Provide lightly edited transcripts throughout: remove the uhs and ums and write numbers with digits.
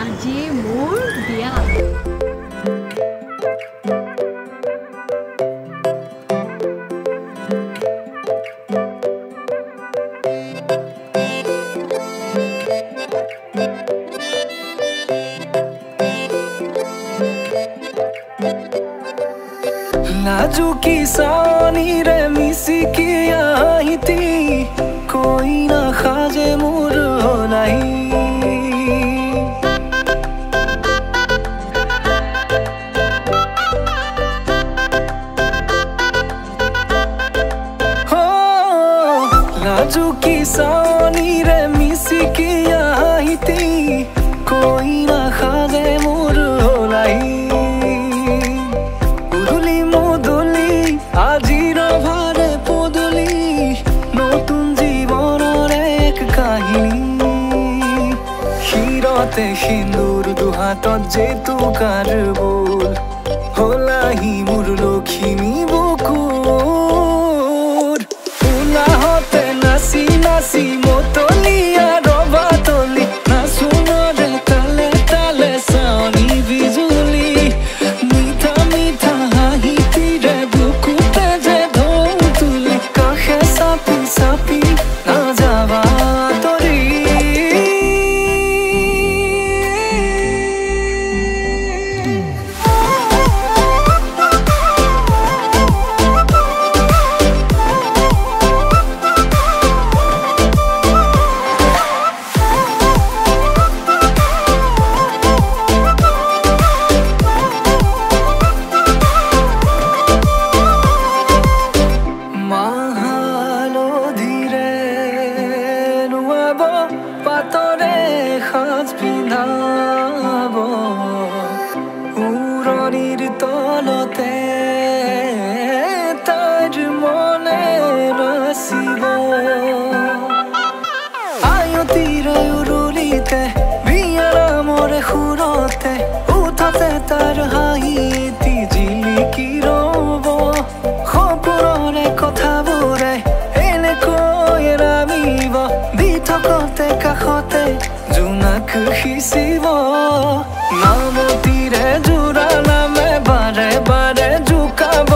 আজি মোৰ বিয়া। नाजुकी सानी रे मिसिकी आहिती कोई ना खाजे मोर होलाई हो नाजुकी सानी रे मिसिकी आहिती कोई ना खाजे मोर होलाई আজির ভারে পদলি নতুন জীবনের এক কাহিনী হিরতে সিন্দুর দুহাতত যেতু কার বোল হলাহি মোর লক্ষ্মী বুকুর উলাহতে নাচি নাচি মতলিয়া রবা তলি নাচুনরে তালে তালে সানি বিজুলি মিঠা মিঠা হাহিতি রে sapi na java tori পাতরে সাজ পিন্ধাব উৰণিৰ তলতে তাইৰ মনে নাচিব আয়তিৰে উৰুলিতে বিয়াৰ মৰে সুৰতে উঠতে তাৰ হাঁহি এটি জিলিকি ৰব সপোনৰে কথাবোৰে এনেকৈ নামিব বিঠকতে কাষতে জোনাক সিঁচিব নামতিৰে জোৰা নামে বাৰে বাৰে জোকাব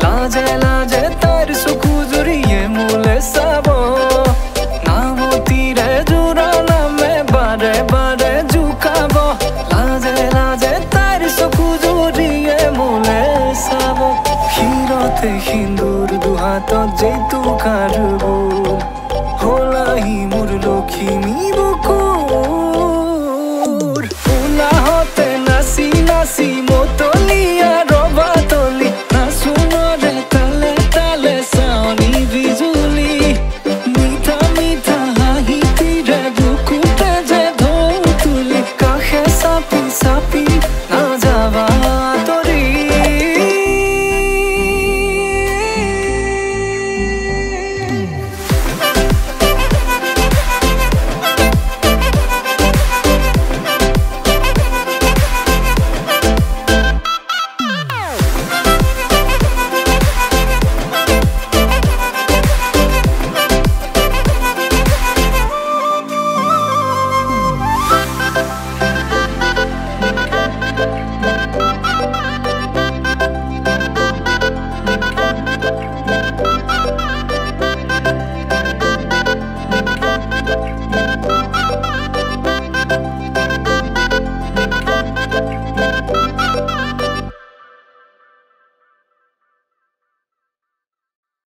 লাজে লাজে তাইৰ চকু জুৰিয়ে মোলে চাব নামতিৰে জোৰা নামে বাৰে বাৰে জোকাব লাজে লাজে তাইৰ চকু জুৰিয়ে মোলে চাব হিৰতে সিন্দুৰ দুহাতত যেতু কাৰব